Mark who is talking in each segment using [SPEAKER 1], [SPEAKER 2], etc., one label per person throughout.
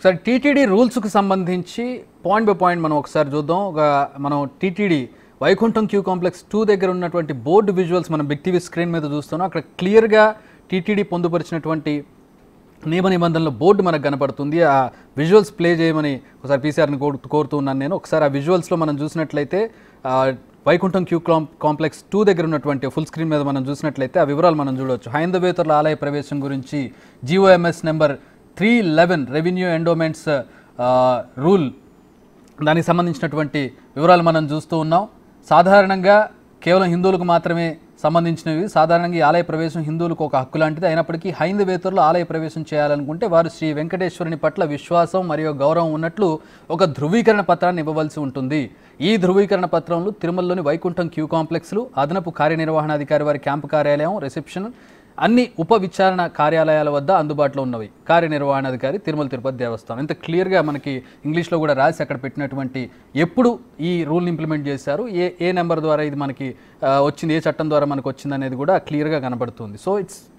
[SPEAKER 1] Sir TTD రూల్స్కు సంబంధించి point by point మనం ఒకసారి చూద్దాం. మనం టీటీడీ వైకుంఠం క్యూ కాంప్లెక్స్ 2 దగ్గర ఉన్నటువంటి బోర్డు విజువల్స్ మనం బిగ్ టీవీ స్క్రీన్ మీద చూస్తున్నాం. అక్కడ క్లియర్గా టీటీడీ పొందుపరిచినటువంటి నియమ నిబంధనల బోర్డు మనకు కనపడుతుంది. ఆ విజువల్స్ ప్లే చేయమని ఒకసారి పీసీఆర్ని కోరుతూ ఉన్నాను నేను. ఒకసారి ఆ విజువల్స్లో మనం చూసినట్లయితే వైకుంఠం క్యూ కాంప్లెక్స్ 2 దగ్గర ఉన్నటువంటి ఫుల్ స్క్రీన్ మీద మనం చూసినట్లయితే ఆ వివరాలు మనం చూడవచ్చు. హైందవేతరుల ఆలయ ప్రవేశం గురించి GOMs number 311 revenue endowments rule దానికి సంబంధించినటువంటి వివరాలు మనం చూస్తూ ఉన్నాం. సాధారణంగా కేవలం హిందువులకు మాత్రమే సంబంధించినవి. సాధారణంగా ఈ ఆలయ ప్రవేశం హిందువులకు ఒక హక్కు లాంటిది. అయినప్పటికీ హైందవేతరులు ఆలయ ప్రవేశం చేయాలనుకుంటే వారు శ్రీ వెంకటేశ్వరుని పట్ల విశ్వాసం మరియు గౌరవం ఉన్నట్లు ఒక ధృవీకరణ పత్రాన్ని ఇవ్వవలసి ఉంటుంది. ఈ ధృవీకరణ పత్రంలో తిరుమలలోని వైకుంఠం క్యూ కాంప్లెక్స్లు, అదనపు కార్యనిర్వహణాధికారి వారి క్యాంపు కార్యాలయం, రిసెప్షన్ అన్ని ఉప విచారణ కార్యాలయాల వద్ద అందుబాటులో ఉన్నవి. కార్యనిర్వహణాధికారి తిరుమల తిరుపతి దేవస్థానం. ఇంత క్లియర్గా మనకి ఇంగ్లీష్లో కూడా రాసి అక్కడ పెట్టినటువంటి ఎప్పుడు ఈ రూల్ని ఇంప్లిమెంట్ చేశారు, ఏ నెంబర్ ద్వారా ఇది మనకి వచ్చింది, ఏ చట్టం ద్వారా మనకు వచ్చింది అనేది కూడా క్లియర్గా కనబడుతుంది. సో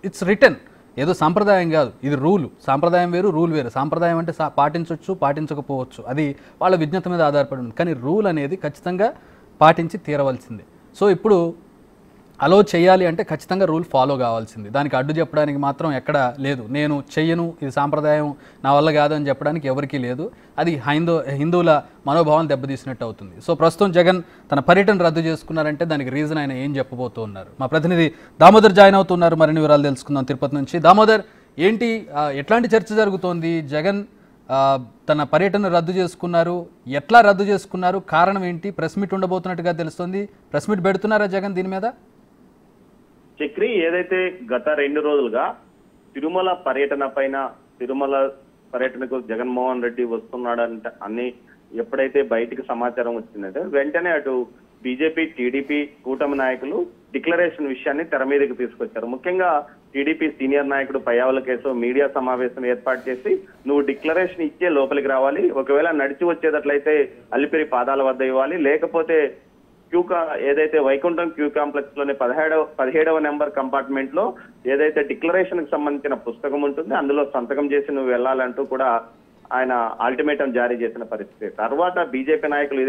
[SPEAKER 1] ఇట్స్ రిటర్న్, ఏదో సాంప్రదాయం కాదు, ఇది రూలు. సాంప్రదాయం వేరు, రూల్ వేరు. సాంప్రదాయం అంటే పాటించవచ్చు, పాటించకపోవచ్చు, అది వాళ్ళ విజ్ఞత మీద ఆధారపడి ఉంది. కానీ రూల్ అనేది ఖచ్చితంగా పాటించి తీరవలసిందే. సో ఇప్పుడు అలో చేయాలి అంటే ఖచ్చితంగా రూల్ ఫాలో కావాల్సింది. దానికి అడ్డు చెప్పడానికి మాత్రం ఎక్కడ లేదు. నేను చెయ్యను, ఇది సాంప్రదాయం, నా వల్ల కాదు అని చెప్పడానికి ఎవరికీ లేదు. అది హిందువుల మనోభావాన్ని దెబ్బతీసినట్టు అవుతుంది. సో ప్రస్తుతం జగన్ తన పర్యటన రద్దు చేసుకున్నారంటే దానికి రీజన్ ఆయన ఏం చెప్పబోతూ ఉన్నారు? మా ప్రతినిధి దామోదర్ జాయిన్ అవుతున్నారు. మరిన్ని వివరాలు తెలుసుకుందాం తిరుపతి నుంచి. దామోదర్, ఏంటి ఎట్లాంటి చర్చ జరుగుతోంది? జగన్ తన పర్యటన రద్దు చేసుకున్నారు, ఎట్లా రద్దు చేసుకున్నారు, కారణం ఏంటి? ప్రెస్ మీట్ ఉండబోతున్నట్టుగా తెలుస్తుంది. ప్రెస్ మీట్ పెడుతున్నారా జగన్ దీని మీద?
[SPEAKER 2] చక్రి, ఏదైతే గత 2 రోజులుగా తిరుమల పర్యటనకు జగన్మోహన్ రెడ్డి వస్తున్నాడంటే అన్ని ఎప్పుడైతే బయటికి సమాచారం వచ్చిందంటే వెంటనే అటు బీజేపీ, టీడీపీ కూటమి నాయకులు డిక్లరేషన్ విషయాన్ని తెర మీదకి తీసుకొచ్చారు. ముఖ్యంగా టీడీపీ సీనియర్ నాయకుడు పయ్యావుల కేసు మీడియా సమావేశం ఏర్పాటు చేసి నువ్వు డిక్లరేషన్ ఇచ్చే లోపలికి రావాలి, ఒకవేళ నడిచి వచ్చేటట్లయితే అలిపిరి పాదాల వద్ద ఇవ్వాలి, లేకపోతే ఏదైతే వైకుంఠం క్యూ కాంప్లెక్స్ లోని 17వ నెంబర్ కంపార్ట్మెంట్ లో ఏదైతే డిక్లరేషన్ కి సంబంధించిన పుస్తకం ఉంటుంది అందులో సంతకం చేసి నువ్వు వెళ్ళాలంటూ కూడా ఆయన అల్టిమేటం జారీ చేసిన పరిస్థితి. తర్వాత బీజేపీ నాయకులు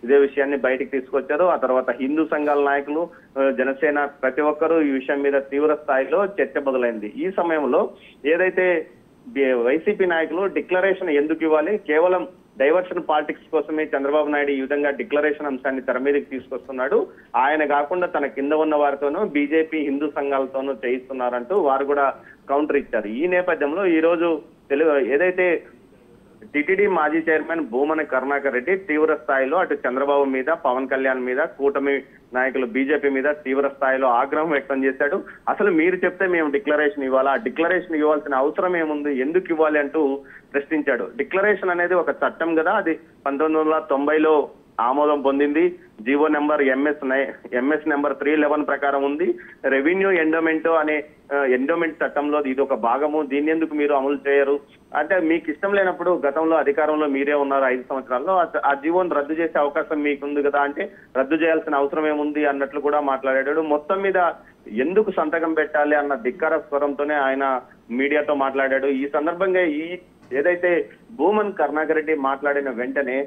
[SPEAKER 2] ఇదే విషయాన్ని బయటికి తీసుకొచ్చారు. ఆ తర్వాత హిందూ సంఘాల నాయకులు, జనసేన ప్రతి ఒక్కరూ ఈ విషయం మీద తీవ్ర స్థాయిలో చర్చ మొదలైంది. ఈ సమయంలో ఏదైతే వైసీపీ నాయకులు డిక్లరేషన్ ఎందుకు ఇవ్వాలి, కేవలం డైవర్షన్ పాలిటిక్స్ కోసమే చంద్రబాబు నాయుడు ఈ విధంగా డిక్లరేషన్ అంశాన్ని తెర మీదకి తీసుకొస్తున్నాడు, ఆయన కాకుండా తన కింద ఉన్న వారితోనూ బీజేపీ హిందూ సంఘాలతోనూ చేయిస్తున్నారంటూ వారు కూడా కౌంటర్ ఇచ్చారు. ఈ నేపథ్యంలో ఈ రోజు ఏదైతే టిటిడి మాజీ చైర్మన్ భూమన కరుణాకర్ రెడ్డి తీవ్ర స్థాయిలో అటు చంద్రబాబు మీద, పవన్ కళ్యాణ్ మీద, కూటమి నాయకులు బీజేపీ మీద తీవ్ర స్థాయిలో ఆగ్రహం వ్యక్తం చేశాడు. అసలు మీరు చెప్తే మేము డిక్లరేషన్ ఇవ్వాలా, డిక్లరేషన్ ఇవ్వాల్సిన అవసరం ఏముంది, ఎందుకు ఇవ్వాలి అంటూ ప్రశ్నించాడు. డిక్లరేషన్ అనేది ఒక చట్టం కదా, అది 1990లో ఆమోదం పొందింది. జీవో నెంబర్ ఎంఎస్ నెంబర్ 311 ప్రకారం ఉంది. రెవెన్యూ ఎండోమెంట్ అనే ఎండోమెంట్ చట్టంలో ఇది ఒక భాగము. దీన్ని ఎందుకు మీరు అమలు చేయరు అంటే, మీకు ఇష్టం లేనప్పుడు గతంలో అధికారంలో మీరే ఉన్నారు 5 సంవత్సరాల్లో, ఆ జీవోను రద్దు చేసే అవకాశం మీకుంది కదా అంటే రద్దు చేయాల్సిన అవసరం ఏముంది అన్నట్లు కూడా మాట్లాడాడు. మొత్తం మీద ఎందుకు సంతకం పెట్టాలి అన్న ధిక్కార స్వరంతోనే ఆయన మీడియాతో మాట్లాడాడు. ఈ సందర్భంగా ఏదైతే భూమన్ కరుణాకర్ రెడ్డి మాట్లాడిన వెంటనే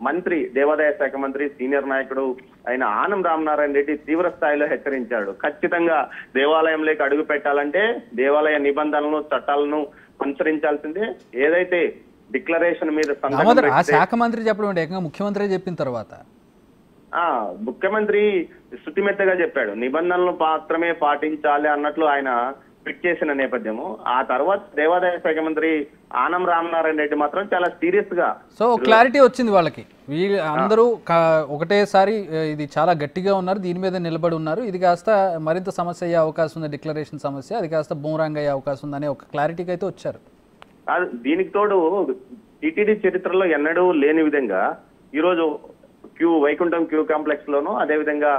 [SPEAKER 2] మంత్రి, దేవాదాయ శాఖ మంత్రి, సీనియర్ నాయకుడు అయిన ఆనం రామనారాయణ రెడ్డి తీవ్ర స్థాయిలో హెచ్చరించాడు. ఖచ్చితంగా దేవాలయంలోకి అడుగు పెట్టాలంటే దేవాలయ నిబంధనలను, చట్టాలను అనుసరించాల్సిందే. ఏదైతే డిక్లరేషన్ మీద
[SPEAKER 1] శాఖ మంత్రి చెప్పడం ఏకంగా ముఖ్యమంత్రి చెప్పిన తర్వాత
[SPEAKER 2] ముఖ్యమంత్రి శుతిమెత్తగా చెప్పాడు, నిబంధనలు మాత్రమే పాటించాలి అన్నట్లు ఆయన ట్వీట్ చేసిన నేపథ్యము. ఆ తర్వాత దేవాదాయ శాఖ మంత్రి ఆనం రామనారాయణ రెడ్డి మాత్రం చాలా సీరియస్ గా
[SPEAKER 1] క్లారిటీ వచ్చింది వాళ్ళకి. వీళ్ళు అందరూ ఒకటేసారి ఇది చాలా గట్టిగా ఉన్నారు, దీని మీద నిలబడి ఉన్నారు, ఇది కాస్త మరింత సమస్య అయ్యే అవకాశం ఉంది, డిక్లరేషన్ సమస్య, అది కాస్త బూమరాంగ్ అయ్యే అవకాశం ఉందనే ఒక క్లారిటీకి అయితే వచ్చారు.
[SPEAKER 2] దీనికి తోడు టీటీడీ చరిత్రలో ఎన్నడూ లేని విధంగా ఈరోజు వైకుంఠం క్యూ కాంప్లెక్స్ లోను, అదేవిధంగా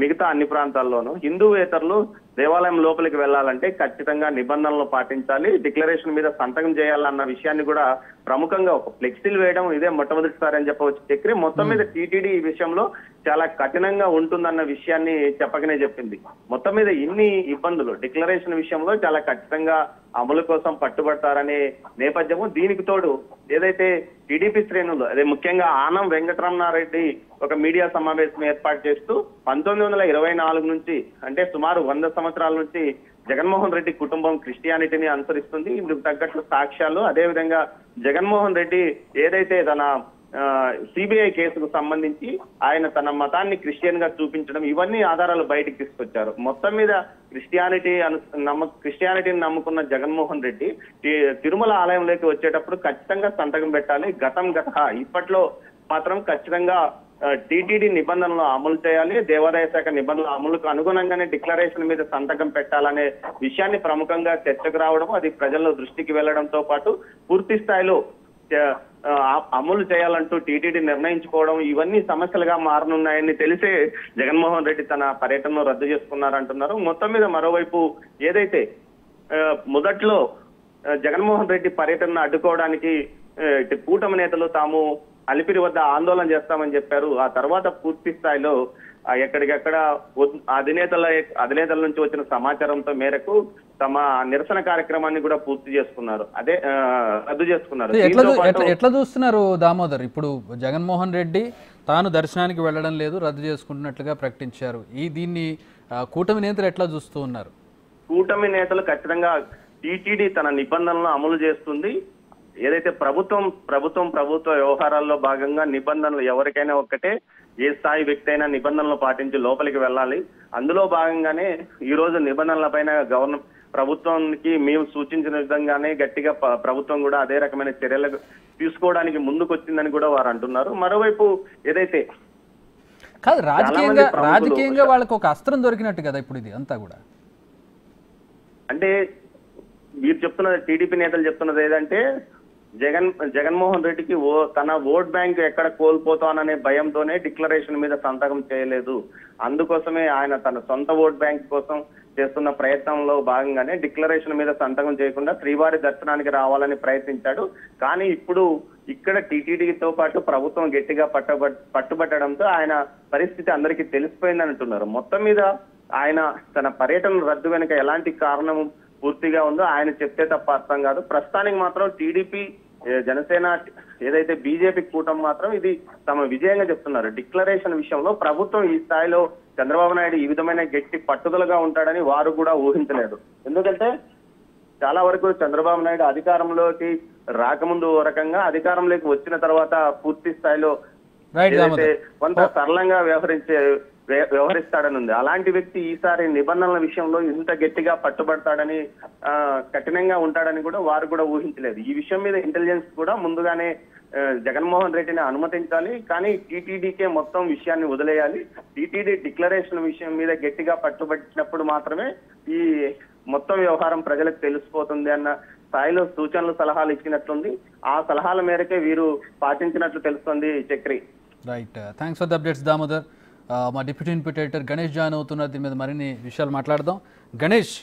[SPEAKER 2] మిగతా అన్ని ప్రాంతాల్లోనూ హిందూవేతరులు దేవాలయం లోపలికి వెళ్ళాలంటే ఖచ్చితంగా నిబంధనలు పాటించాలి, డిక్లరేషన్ మీద సంతకం చేయాలన్న విషయాన్ని కూడా ప్రముఖంగా ఒక ఫ్లెక్సీలు వేయడం ఇదే మొట్టమొదటిసారి అని చెప్పవచ్చు. చక్రి మొత్తం మీద టీటీడీ ఈ విషయంలో చాలా కఠినంగా ఉంటుందన్న విషయాన్ని చెప్పకనే చెప్పింది. మొత్తం మీద ఇన్ని ఇబ్బందులు డిక్లరేషన్ విషయంలో చాలా ఖచ్చితంగా అమలు కోసం పట్టుబడతారనే నేపథ్యము. దీనికి తోడు ఏదైతే టీడీపీ శ్రేణులు అదే ముఖ్యంగా ఆనం వెంకటరమణారెడ్డి ఒక మీడియా సమావేశం ఏర్పాటు చేస్తూ 1924 నుంచి అంటే సుమారు 100 సంవత్సరాల నుంచి జగన్మోహన్ రెడ్డి కుటుంబం క్రిస్టియానిటీని అనుసరిస్తుంది. ఇందుకు తగ్గట్లు సాక్ష్యాలు, అదేవిధంగా జగన్మోహన్ రెడ్డి ఏదైతే తన సిబిఐ కేసుకు సంబంధించి ఆయన తన మతాన్ని క్రిస్టియన్ గా చూపించడం, ఇవన్నీ ఆధారాలు బయటికి తీసుకొచ్చారు. మొత్తం మీద క్రిస్టియానిటీని నమ్ముకున్న జగన్మోహన్ రెడ్డి తిరుమల ఆలయంలోకి వచ్చేటప్పుడు ఖచ్చితంగా సంతకం పెట్టాలి. ఇప్పట్లో మాత్రం ఖచ్చితంగా టీటీడీ నిబంధనలు అమలు చేయాలి, దేవాదాయ శాఖ నిబంధనల అమలుకు అనుగుణంగానే డిక్లరేషన్ మీద సంతకం పెట్టాలనే విషయాన్ని ప్రముఖంగా చర్చకు రావడం, అది ప్రజల దృష్టికి వెళ్లడంతో పాటు పూర్తి స్థాయిలో అమలు చేయాలంటూ టీటీడీ నిర్ణయించుకోవడం, ఇవన్నీ సమస్యలుగా మారనున్నాయని తెలిసే జగన్మోహన్ రెడ్డి తన పర్యటనను రద్దు చేసుకున్నారంటున్నారు. మొత్తం మీద మరోవైపు ఏదైతే మొదట్లో జగన్మోహన్ రెడ్డి పర్యటనను అడ్డుకోవడానికి కూటమి నేతలు తాము అలిపిరి వద్ద ఆందోళన చేస్తామని చెప్పారు. ఆ తర్వాత పూర్తి స్థాయిలో ఎక్కడికెక్కడ అధినేతల నుంచి వచ్చిన సమాచారంతో మేరకు తమ నిరసన కార్యక్రమాన్ని కూడా పూర్తి చేసుకున్నారు, రద్దు చేసుకున్నారు.
[SPEAKER 1] ఎట్లా చూస్తున్నారు దామోదర్? ఇప్పుడు జగన్మోహన్ రెడ్డి తాను దర్శనానికి వెళ్ళడం లేదు, రద్దు చేసుకుంటున్నట్లుగా ప్రకటించారు. దీన్ని కూటమి నేతలు ఎట్లా చూస్తూ ఉన్నారు?
[SPEAKER 2] కూటమి నేతలు ఖచ్చితంగా టీటీడీ తన నిబంధనలను అమలు చేస్తుంది. ఏదైతే ప్రభుత్వ వ్యవహారాల్లో భాగంగా నిబంధనలు ఎవరికైనా ఒక్కటే, ఏ స్థాయి వ్యక్తి అయినా నిబంధనలు పాటించి లోపలికి వెళ్ళాలి. అందులో భాగంగానే ఈ రోజు నిబంధనలపైన ప్రభుత్వానికి మేము సూచించిన విధంగానే గట్టిగా ప్రభుత్వం కూడా అదే రకమైన చర్యలు తీసుకోవడానికి ముందుకు వచ్చిందని కూడా వారు అంటున్నారు. మరోవైపు ఏదైతే
[SPEAKER 1] కాదు రాజకీయంగా వాళ్ళకి ఒక అస్త్రం దొరికినట్టు కదా ఇప్పుడు ఇది అంతా కూడా.
[SPEAKER 2] అంటే మీరు చెప్తున్నది, టీడీపీ నేతలు చెప్తున్నది ఏదంటే జగన్మోహన్ రెడ్డికి తన ఓట్ బ్యాంక్ ఎక్కడ కోల్పోతాననే భయంతోనే డిక్లరేషన్ మీద సంతకం చేయలేదు. అందుకోసమే ఆయన తన సొంత ఓట్ బ్యాంక్ కోసం చేస్తున్న ప్రయత్నంలో భాగంగానే డిక్లరేషన్ మీద సంతకం చేయకుండా శ్రీవారి దర్శనానికి రావాలని ప్రయత్నించాడు. కానీ ఇప్పుడు ఇక్కడ టీటీడీతో పాటు ప్రభుత్వం గట్టిగా పట్టుబట్టడంతో ఆయన పరిస్థితి అందరికీ తెలిసిపోయిందని అంటున్నారు. మొత్తం మీద ఆయన తన పర్యటన రద్దు వెనుక ఎలాంటి కారణం పూర్తిగా ఉందో ఆయన చెప్తే తప్ప అర్థం కాదు. ప్రస్తుతానికి మాత్రం టీడీపీ, జనసేన, ఏదైతే బీజేపీ కూటమి మాత్రం ఇది తమ విజయంగా చెప్తున్నారు. డిక్లరేషన్ విషయంలో ప్రభుత్వం ఈ స్థాయిలో చంద్రబాబు నాయుడు ఈ విధమైన గట్టి పట్టుదలగా ఉంటాడని వారు కూడా ఊహించలేదు. ఎందుకంటే చాలా వరకు చంద్రబాబు నాయుడు అధికారంలోకి రాకముందు ఓ రకంగా, అధికారంలోకి వచ్చిన తర్వాత పూర్తి స్థాయిలో ఏదైతే కొంత సరళంగా వ్యవహరిస్తాడని ఉంది. అలాంటి వ్యక్తి ఈసారి నిబంధనల విషయంలో ఇంత గట్టిగా పట్టుబడతాడని, కఠినంగా ఉంటాడని కూడా వారు కూడా ఊహించలేదు. ఈ విషయం మీద ఇంటెలిజెన్స్ కూడా ముందుగానే జగన్మోహన్ రెడ్డిని అనుమతించాలి, కానీ టీటీడీకే మొత్తం విషయాన్ని వదిలేయాలి. టీటీడీ డిక్లరేషన్ విషయం మీద గట్టిగా పట్టుబట్టినప్పుడు మాత్రమే ఈ మొత్తం వ్యవహారం ప్రజలకు తెలిసిపోతుంది అన్న స్థాయిలో సూచనలు, సలహాలు ఇచ్చినట్లుంది. ఆ సలహాల మేరకే వీరు పాటించినట్లు తెలుస్తుంది. Chakri.
[SPEAKER 1] Right, thanks for the updates Damodar. మా డిప్యూటీ ఇన్పుటేటర్ గణేష్ జాయిన్ అవుతున్నారు, దీని మీద మరిన్ని విషయాలు మాట్లాడదాం. గణేష్,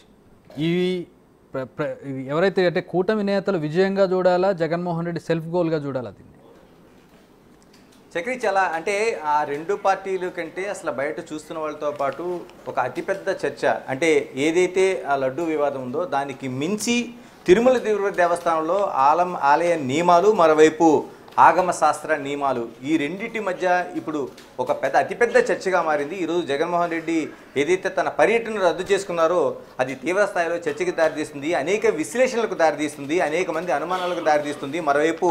[SPEAKER 1] ఎవరైతే అంటే కూటమి నేతలు విజయంగా చూడాలా, జగన్మోహన్ రెడ్డి సెల్ఫ్ గోల్గా చూడాలా దీన్ని?
[SPEAKER 3] చక్రి, చాలా అంటే ఆ రెండు పార్టీల కంటే అసలు బయట చూస్తున్న వాళ్ళతో పాటు ఒక అతిపెద్ద చర్చ అంటే ఏదైతే ఆ లడ్డూ వివాదం ఉందో దానికి మించి తిరుమల దేవస్థానంలో ఆలయ నియమాలు, మరోవైపు ఆగమ శాస్త్ర నియమాలు, ఈ రెండింటి మధ్య ఇప్పుడు ఒక అతిపెద్ద చర్చగా మారింది. ఈరోజు జగన్మోహన్ రెడ్డి ఏదైతే తన పర్యటనను రద్దు చేసుకున్నారో అది తీవ్ర స్థాయిలో చర్చకి దారితీస్తుంది, అనేక విశ్లేషణలకు దారితీస్తుంది, అనేక మంది అనుమానాలకు దారితీస్తుంది. మరోవైపు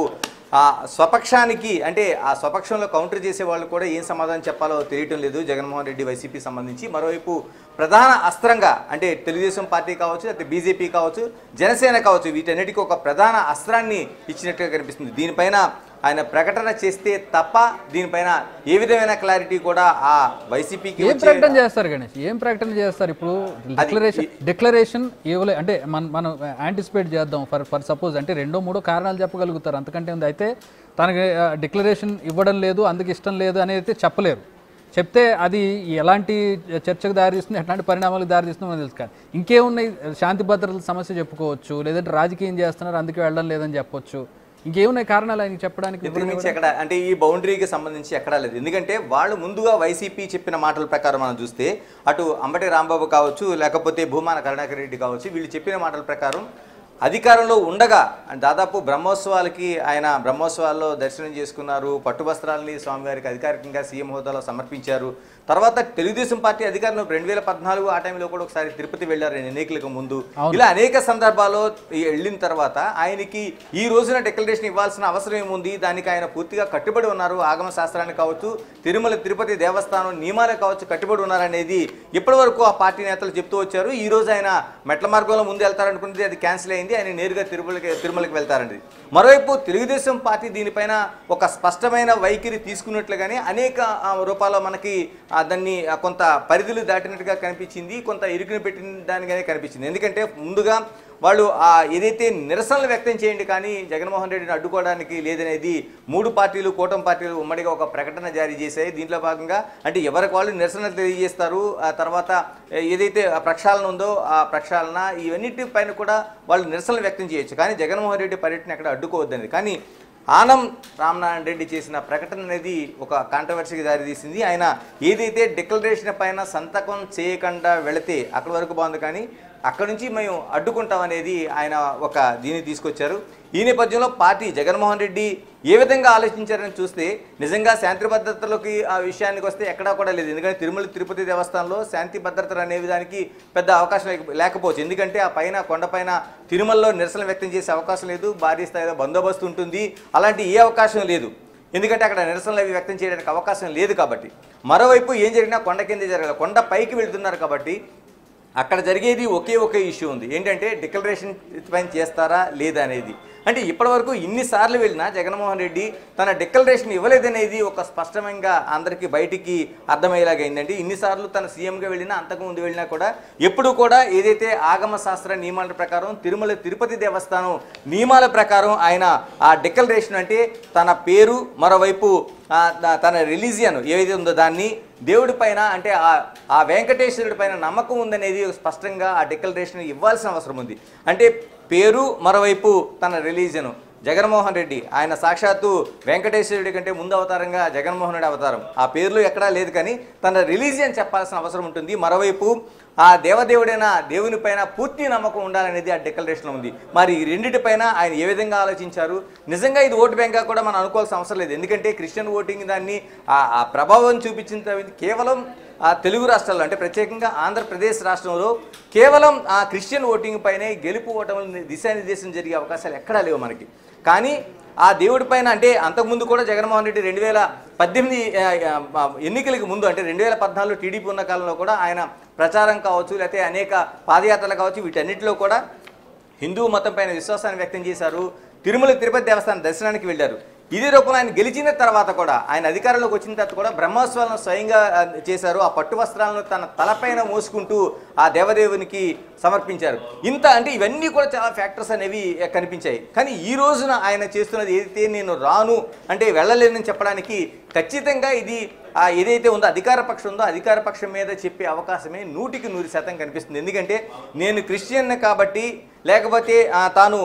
[SPEAKER 3] ఆ స్వపక్షానికి అంటే ఆ స్వపక్షంలో కౌంటర్ చేసే వాళ్ళు కూడా ఏం సమాధానం చెప్పాలో తెలియటం లేదు జగన్మోహన్ రెడ్డి వైసీపీ సంబంధించి. మరోవైపు ప్రధాన అస్త్రంగా అంటే తెలుగుదేశం పార్టీ కావచ్చు, లేకపోతే బీజేపీ కావచ్చు, జనసేన కావచ్చు, వీటన్నిటికీ ఒక ప్రధాన అస్త్రాన్ని ఇచ్చినట్టుగా కనిపిస్తుంది. దీనిపైన ఆయన ప్రకటన చేస్తే తప్ప దీనిపైన ఏ విధమైన క్లారిటీ కూడా ఆ వైసీపీకి
[SPEAKER 1] ఏం ప్రకటన చేస్తారు గణేష్? ఏం ప్రకటన చేస్తారు? ఇప్పుడు డిక్లరేషన్ ఇవ్వలే అంటే మనం యాంటిసిపేట్ చేద్దాం. ఫర్ సపోజ్ అంటే 2-3 కారణాలు చెప్పగలుగుతారు, అంతకంటే ఉంది. అయితే తనకి డిక్లరేషన్ ఇవ్వడం లేదు, అందుకు ఇష్టం లేదు అనేది అయితే చెప్పలేరు. చెప్తే అది ఎలాంటి చర్చకు దారితీస్తుంది, ఎట్లాంటి పరిణామాలకు దారితీస్తుందో మనకు తెలుసు. కానీ ఇంకేమున్నాయి, శాంతి భద్రతల సమస్య చెప్పుకోవచ్చు, లేదంటే రాజకీయం చేస్తున్నారు అందుకే వెళ్ళడం లేదని చెప్పొచ్చు. ఇంకేమున్నాయి కారణాలు ఆయనకి చెప్పడానికి?
[SPEAKER 3] ఇంతకుమించి ఎక్కడ అంటే ఈ బౌండరీకి సంబంధించి ఎక్కడా లేదు. ఎందుకంటే వాళ్ళు ముందుగా వైసీపీ చెప్పిన మాటల ప్రకారం మనం చూస్తే అటు అంబటి రాంబాబు కావచ్చు, లేకపోతే భూమాన కరుణాకర్ రెడ్డి కావచ్చు, వీళ్ళు చెప్పిన మాటల ప్రకారం అధికారంలో ఉండగా దాదాపు బ్రహ్మోత్సవాలకి ఆయన బ్రహ్మోత్సవాల్లో దర్శనం చేసుకున్నారు, పట్టువస్త్రాలని స్వామివారికి అధికారికంగా సీఎం హోదాలో సమర్పించారు. తర్వాత తెలుగుదేశం పార్టీ అధికారంలో 2014 ఆ టైంలో కూడా ఒకసారి తిరుపతి వెళ్ళారు ఎన్నికలకు ముందు. ఇలా అనేక సందర్భాల్లో వెళ్ళిన తర్వాత ఆయనకి ఈ రోజున డిక్లరేషన్ ఇవ్వాల్సిన అవసరం ఏముంది, దానికి ఆయన పూర్తిగా కట్టుబడి ఉన్నారు. ఆగమ శాస్త్రానికి కావచ్చు, తిరుమల తిరుపతి దేవస్థానం నియమాలకు కావచ్చు కట్టుబడి ఉన్నారనేది ఇప్పటి వరకు ఆ పార్టీ నేతలు చెప్తూ వచ్చారు. ఈ రోజు ఆయన మెట్ల మార్గంలో ముందు వెళ్తారనుకున్నది అది క్యాన్సిల్ అయింది, ఆయన నేరుగా తిరుమలకి వెళ్తారండి. మరోవైపు తెలుగుదేశం పార్టీ దీనిపైన ఒక స్పష్టమైన వైఖరి తీసుకున్నట్లుగానే అనేక రూపాల్లో మనకి దాన్ని కొంత పరిధులు దాటినట్టుగా కనిపించింది, కొంత ఇరుకుని పెట్టిన దానిగానే కనిపించింది. ఎందుకంటే ముందుగా వాళ్ళు ఏదైతే నిరసనలు వ్యక్తం చేయండి కానీ జగన్మోహన్ రెడ్డిని అడ్డుకోవడానికి లేదనేది 3 పార్టీలు కూటమి పార్టీలు ఉమ్మడిగా ఒక ప్రకటన జారీ చేశాయి. దీంట్లో భాగంగా అంటే ఎవరికి వాళ్ళు నిరసనలు తెలియజేస్తారు, ఆ తర్వాత ఏదైతే ప్రక్షాళన ఉందో ఆ ప్రక్షాళన ఇవన్నిటిపైన కూడా వాళ్ళు నిరసనలు వ్యక్తం చేయొచ్చు, కానీ జగన్మోహన్ రెడ్డి పర్యటన ఎక్కడ అడ్డుకోవద్దనేది. కానీ ఆనం రామనారాయణ రెడ్డి చేసిన ప్రకటన అనేది ఒక కాంట్రవర్సీకి దారితీసింది. ఆయన ఏదైతే డిక్లరేషన్ పైన సంతకం చేయకుండా వెళితే అక్కడి వరకు బాగుంది, కానీ అక్కడి నుంచి మేము అడ్డుకుంటాం అనేది ఆయన ఒక దీన్ని తీసుకొచ్చారు. ఈ నేపథ్యంలో పార్టీ జగన్మోహన్ రెడ్డి ఏ విధంగా ఆలోచించారని చూస్తే నిజంగా శాంతి భద్రతలకి ఆ విషయానికి వస్తే ఎక్కడా కూడా లేదు. ఎందుకంటే తిరుమల తిరుపతి దేవస్థానంలో శాంతి భద్రతలు అనే దానికి పెద్ద అవకాశం లేకపోవచ్చు. ఎందుకంటే ఆ పైన కొండపైన తిరుమలలో నిరసన వ్యక్తం చేసే అవకాశం లేదు, భారీ స్థాయిలో బందోబస్తు ఉంటుంది, అలాంటి ఏ అవకాశం లేదు. ఎందుకంటే అక్కడ నిరసనలు అవి వ్యక్తం చేయడానికి అవకాశం లేదు. కాబట్టి మరోవైపు ఏం జరిగినా కొండ కింద జరగాలి, కొండ పైకి వెళ్తున్నారు కాబట్టి అక్కడ జరిగేది ఒకే ఇష్యూ ఉంది, ఏంటంటే డిక్లరేషన్ పైన చేస్తారా లేదా అనేది. అంటే ఇప్పటివరకు ఇన్నిసార్లు వెళ్ళినా జగన్మోహన్ రెడ్డి తన డిక్లరేషన్ ఇవ్వలేదనేది ఒక స్పష్టంగా అందరికీ బయటికి అర్థమయ్యేలాగా అయిందంటే ఇన్నిసార్లు తన సీఎంగా వెళ్ళినా అంతకుముందు వెళ్ళినా కూడా ఎప్పుడు కూడా ఏదైతే ఆగమ శాస్త్ర నియమాల ప్రకారం తిరుమల తిరుపతి దేవస్థానం నియమాల ప్రకారం ఆయన ఆ డిక్లరేషన్ అంటే తన పేరు, మరోవైపు తన రిలీజియన్ ఏదైతే ఉందో దాన్ని దేవుడి పైన అంటే ఆ వెంకటేశ్వరుడి పైన నమ్మకం ఉందనేది స్పష్టంగా ఆ డిక్లరేషన్ ఇవ్వాల్సిన అవసరం ఉంది. అంటే పేరు, మరోవైపు తన రిలీజను. జగన్మోహన్ రెడ్డి ఆయన సాక్షాత్తు వెంకటేశ్వరుడి కంటే ముందు అవతారంగా జగన్మోహన్ రెడ్డి అవతారం, ఆ పేర్లు ఎక్కడా లేదు, కానీ తన రిలీజియన్ చెప్పాల్సిన అవసరం ఉంటుంది. మరోవైపు ఆ దేవదేవుడైన దేవుని పైన పూర్తి నమ్మకం ఉండాలనేది ఆ డిక్లరేషన్లో ఉంది. మరి ఈ రెండింటిపైన ఆయన ఏ విధంగా ఆలోచించారు? నిజంగా ఇది ఓటు బ్యాంక్గా కూడా మనం అనుకోవాల్సిన అవసరం లేదు. ఎందుకంటే క్రిస్టియన్ ఓటింగ్ దాన్ని ఆ ప్రభావం చూపించిన కేవలం ఆ తెలుగు రాష్ట్రాల్లో అంటే ప్రత్యేకంగా ఆంధ్రప్రదేశ్ రాష్ట్రంలో కేవలం ఆ క్రిస్టియన్ ఓటింగ్ పైనే గెలుపు ఓటములు దిశానిర్దేశం జరిగే అవకాశాలు ఎక్కడా లేవు మనకి. కానీ ఆ దేవుడి పైన అంటే అంతకుముందు కూడా జగన్మోహన్ రెడ్డి 2018 ఎన్నికలకు ముందు అంటే 2014 టీడీపీ ఉన్న కాలంలో కూడా ఆయన ప్రచారం కావచ్చు, లేకపోతే అనేక పాదయాత్రలు కావచ్చు, వీటన్నిటిలో కూడా హిందూ మతం పైన విశ్వాసాన్ని వ్యక్తం చేశారు. తిరుమల తిరుపతి దేవస్థానం దర్శనానికి వెళ్ళారు. ఇదే రూపంలో ఆయన గెలిచిన తర్వాత కూడా ఆయన అధికారంలోకి వచ్చిన తర్వాత కూడా బ్రహ్మోత్సవాలను స్వయంగా చేశారు. ఆ పట్టు వస్త్రాలను తన తలపైన మోసుకుంటూ ఆ దేవదేవునికి సమర్పించారు. ఇంత అంటే ఇవన్నీ కూడా చాలా ఫ్యాక్టర్స్ అనేవి కనిపించాయి. కానీ ఈ రోజున ఆయన చేస్తున్నది ఏదైతే నేను రాను అంటే వెళ్ళలేనని చెప్పడానికి ఖచ్చితంగా ఇది ఏదైతే ఉందో అధికార పక్షం ఉందో అధికార పక్షం మీద చెప్పే అవకాశమే 100% కనిపిస్తుంది. ఎందుకంటే నేను క్రిస్టియన్ కాబట్టి, లేకపోతే తాను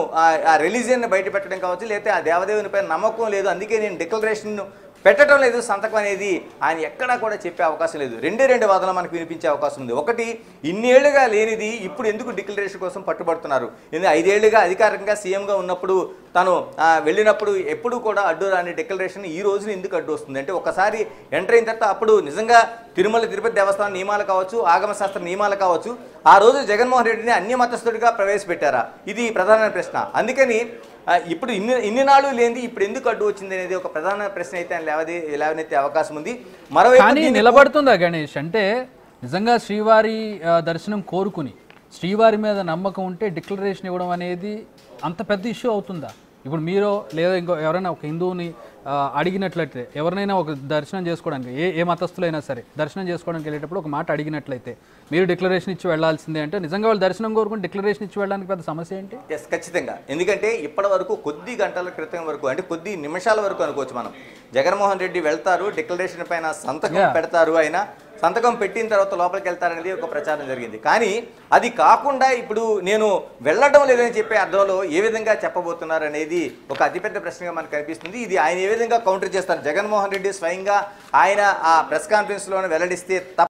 [SPEAKER 3] ఆ రిలీజియన్ని బయట పెట్టడం కావచ్చు, లేకపోతే ఆ దేవదేవునిపై నమ్మకం లేదు అందుకే నేను డిక్లరేషన్ పెట్టడం లేదు, సంతకం అనేది ఆయన ఎక్కడా కూడా చెప్పే అవకాశం లేదు. రెండు వాదనలు మనకు వినిపించే అవకాశం ఉంది. ఒకటి, ఇన్నేళ్లుగా లేనిది ఇప్పుడు ఎందుకు డిక్లరేషన్ కోసం పట్టుబడుతున్నారు? 5 ఏళ్లుగా అధికారికంగా సీఎంగా ఉన్నప్పుడు తను వెళ్ళినప్పుడు ఎప్పుడు కూడా అడ్డు రాని డిక్లరేషన్ ఈ రోజున ఎందుకు అడ్డు వస్తుంది అంటే, ఒకసారి ఎంటర్ అయిన తర్వాత అప్పుడు నిజంగా తిరుమల తిరుపతి దేవస్థానం నియమాలు కావచ్చు, ఆగమశాస్త్ర నియమాలు కావచ్చు, ఆ రోజు జగన్మోహన్ రెడ్డిని అన్య మతస్థుడిగా ప్రవేశపెట్టారా? ఇది ప్రధాన ప్రశ్న. అందుకని ఇప్పుడు ఇన్ని నాళ్ళు లేనిది ఇప్పుడు ఎందుకు అడ్డు వచ్చింది అనేది ఒక ప్రధాన ప్రశ్న అయితే లేవనెత్తే అవకాశం ఉంది.
[SPEAKER 1] మరోవైపు నిలబడుతుందా గణేష్? అంటే నిజంగా శ్రీవారి దర్శనం కోరుకుని శ్రీవారి మీద నమ్మకం ఉంటే డిక్లరేషన్ ఇవ్వడం అనేది అంత పెద్ద ఇష్యూ అవుతుందా? ఇప్పుడు మీరు లేదా ఇంకో ఎవరైనా ఒక హిందువుని అడిగినట్లయితే, ఎవరినైనా ఒక దర్శనం చేసుకోవడానికి ఏ మతస్థులైనా సరే దర్శనం చేసుకోవడానికి వెళ్ళేటప్పుడు ఒక మాట అడిగినట్లయితే మీరు డిక్లరేషన్ ఇచ్చి వెళ్ళాల్సిందే అంటే, నిజంగా వాళ్ళు దర్శనం కోరుకుని డిక్లరేషన్ ఇచ్చి వెళ్ళడానికి పెద్ద సమస్య ఏంటి?
[SPEAKER 3] ఎస్, ఖచ్చితంగా. ఎందుకంటే ఇప్పటి వరకు కొద్ది గంటల క్రితం వరకు, అంటే కొద్ది నిమిషాల వరకు అనుకోవచ్చు మనం, జగన్మోహన్ రెడ్డి వెళ్తారు, డిక్లరేషన్ పైన సంతకం పెడతారు, ఆయన సంతకం పెట్టిన తర్వాత లోపలికి వెళ్తారనేది ఒక ప్రచారం జరిగింది. కానీ అది కాకుండా ఇప్పుడు నేను వెళ్ళడం లేదని చెప్పే అర్థంలో ఏ విధంగా చెప్పబోతున్నారు అనేది ఒక అతిపెద్ద ప్రశ్నగా మనకు కనిపిస్తుంది. ఇది ఆయన ఏ విధంగా కౌంటర్ చేస్తారు? జగన్మోహన్ రెడ్డి స్వయంగా ఆయన ఆ ప్రెస్ కాన్ఫరెన్స్లోనే వెల్లడిస్తే